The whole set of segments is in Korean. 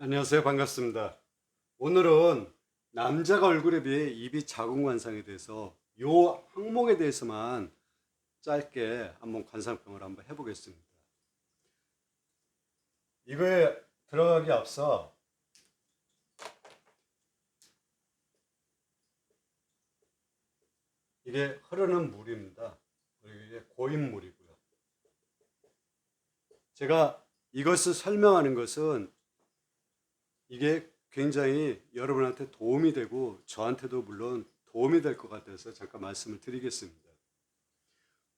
안녕하세요. 반갑습니다. 오늘은 남자가 얼굴에 비해 입이 작은 관상에 대해서 요 항목에 대해서만 짧게 한번 관상평을 한번 해보겠습니다. 이거에 들어가기 앞서 이게 흐르는 물입니다. 그리고 이게 고인물이고요. 제가 이것을 설명하는 것은 이게 굉장히 여러분한테 도움이 되고 저한테도 물론 도움이 될 것 같아서 잠깐 말씀을 드리겠습니다.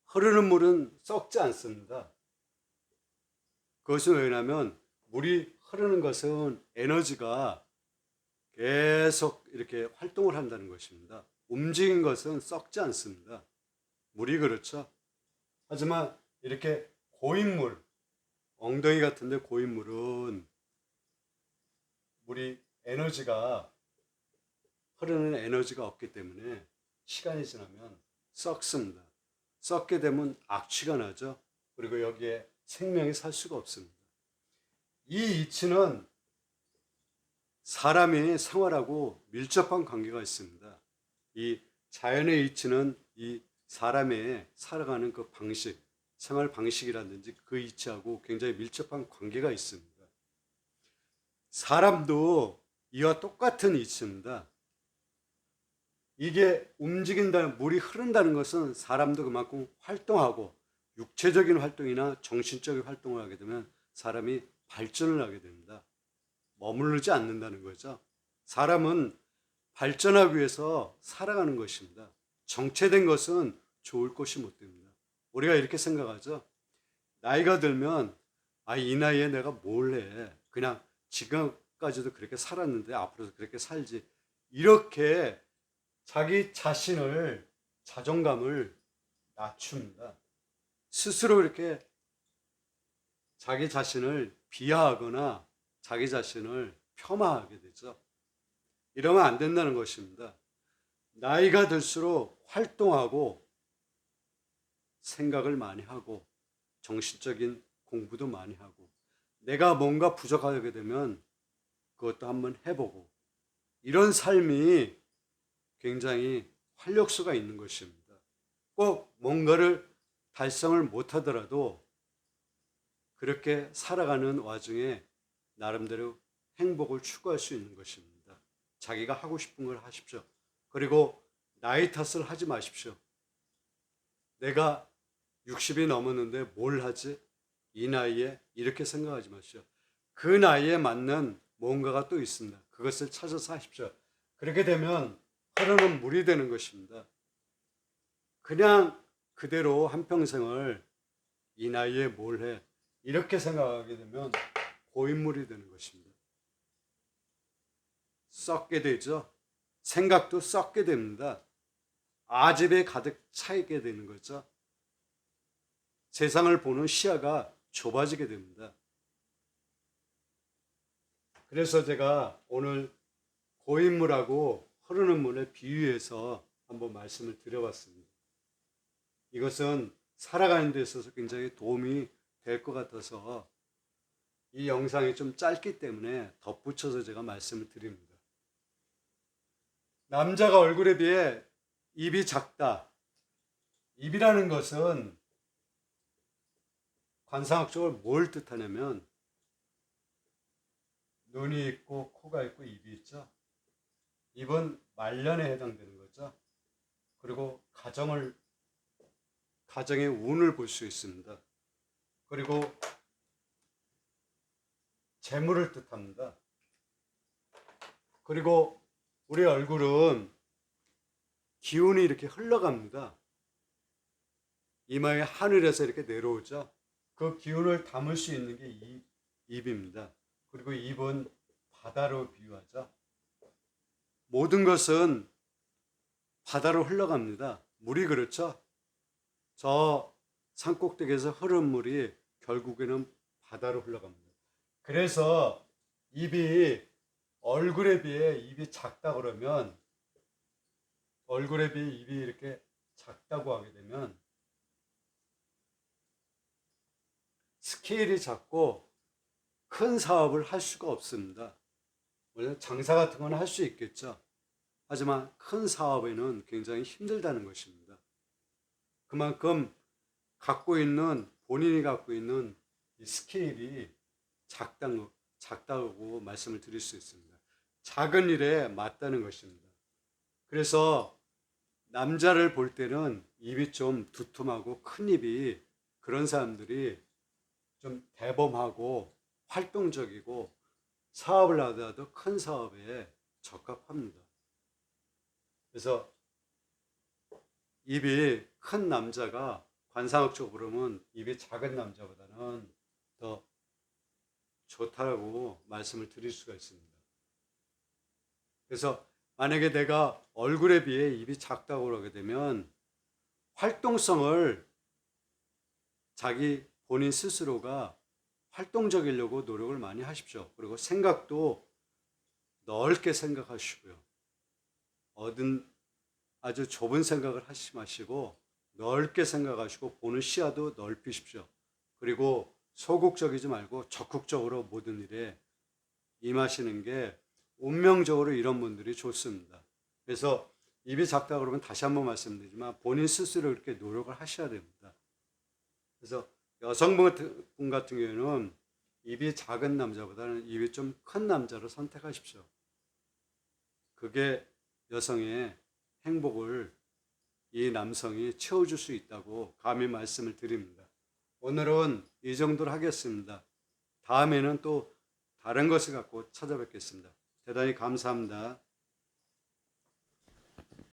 흐르는 물은 썩지 않습니다. 그것은 왜냐하면 물이 흐르는 것은 에너지가 계속 이렇게 활동을 한다는 것입니다. 움직인 것은 썩지 않습니다. 물이 그렇죠. 하지만 이렇게 고인물, 엉덩이 같은데 고인물은 물이 에너지가 흐르는 에너지가 없기 때문에 시간이 지나면 썩습니다. 썩게 되면 악취가 나죠. 그리고 여기에 생명이 살 수가 없습니다. 이 이치는 사람이 생활하고 밀접한 관계가 있습니다. 이 자연의 이치는 이 사람의 살아가는 그 방식, 생활 방식이라든지 그 이치하고 굉장히 밀접한 관계가 있습니다. 사람도 이와 똑같은 이치입니다. 이게 움직인다, 물이 흐른다는 것은 사람도 그만큼 활동하고 육체적인 활동이나 정신적인 활동을 하게 되면 사람이 발전을 하게 됩니다. 머무르지 않는다는 거죠. 사람은 발전하기 위해서 살아가는 것입니다. 정체된 것은 좋을 것이 못 됩니다. 우리가 이렇게 생각하죠. 나이가 들면 이 나이에 내가 뭘 해. 그냥 지금까지도 그렇게 살았는데 앞으로도 그렇게 살지. 이렇게 자기 자신을 자존감을 낮춥니다. 스스로 이렇게 자기 자신을 비하하거나 자기 자신을 폄하하게 되죠. 이러면 안 된다는 것입니다. 나이가 들수록 활동하고 생각을 많이 하고 정신적인 공부도 많이 하고 내가 뭔가 부족하게 되면 그것도 한번 해보고 이런 삶이 굉장히 활력소가 있는 것입니다. 꼭 뭔가를 달성을 못하더라도 그렇게 살아가는 와중에 나름대로 행복을 추구할 수 있는 것입니다. 자기가 하고 싶은 걸 하십시오. 그리고 나이 탓을 하지 마십시오. 내가 60이 넘었는데 뭘 하지? 이 나이에 이렇게 생각하지 마십시오. 그 나이에 맞는 뭔가가 또 있습니다. 그것을 찾아서 하십시오. 그렇게 되면 흐르는 물이 되는 것입니다. 그냥 그대로 한평생을 이 나이에 뭘 해? 이렇게 생각하게 되면 고인물이 되는 것입니다. 썩게 되죠. 생각도 썩게 됩니다. 아집에 가득 차있게 되는 거죠. 세상을 보는 시야가 좁아지게 됩니다. 그래서 제가 오늘 고인물하고 흐르는 물에 비유해서 한번 말씀을 드려봤습니다. 이것은 살아가는 데 있어서 굉장히 도움이 될 것 같아서 이 영상이 좀 짧기 때문에 덧붙여서 제가 말씀을 드립니다. 남자가 얼굴에 비해 입이 작다. 입이라는 것은 관상학적으로 뭘 뜻하냐면 눈이 있고 코가 있고 입이 있죠. 입은 말년에 해당되는 거죠. 그리고 가정의 운을 볼 수 있습니다. 그리고 재물을 뜻합니다. 그리고 우리 얼굴은 기운이 이렇게 흘러갑니다. 이마에 하늘에서 이렇게 내려오죠. 그 기운을 담을 수 있는 게 입입니다. 그리고 입은 바다로 비유하죠. 모든 것은 바다로 흘러갑니다. 물이 그렇죠. 저 산꼭대기에서 흐른 물이 결국에는 바다로 흘러갑니다. 그래서 입이 얼굴에 비해 입이 작다 그러면 얼굴에 비해 입이 이렇게 작다고 하게 되면 스케일이 작고 큰 사업을 할 수가 없습니다. 물론 장사 같은 건 할 수 있겠죠. 하지만 큰 사업에는 굉장히 힘들다는 것입니다. 그만큼 본인이 갖고 있는 이 스케일이 작다고 말씀을 드릴 수 있습니다. 작은 일에 맞다는 것입니다. 그래서 남자를 볼 때는 입이 좀 두툼하고 큰 입이 그런 사람들이 좀 대범하고 활동적이고 사업을 하더라도 큰 사업에 적합합니다. 그래서 입이 큰 남자가 관상학적으로 보면 입이 작은 남자보다는 더 좋다라고 말씀을 드릴 수가 있습니다. 그래서 만약에 내가 얼굴에 비해 입이 작다고 그러게 되면 활동성을 본인 스스로가 활동적이려고 노력을 많이 하십시오. 그리고 생각도 넓게 생각하시고요. 아주 좁은 생각을 하지 마시고 넓게 생각하시고 보는 시야도 넓히십시오. 그리고 소극적이지 말고 적극적으로 모든 일에 임하시는 게 운명적으로 이런 분들이 좋습니다. 그래서 입이 작다 그러면 다시 한번 말씀드리지만 본인 스스로 이렇게 노력을 하셔야 됩니다. 그래서 여성분 같은 경우에는 입이 작은 남자보다는 입이 좀 큰 남자를 선택하십시오. 그게 여성의 행복을 이 남성이 채워줄 수 있다고 감히 말씀을 드립니다. 오늘은 이 정도로 하겠습니다. 다음에는 또 다른 것을 갖고 찾아뵙겠습니다. 대단히 감사합니다.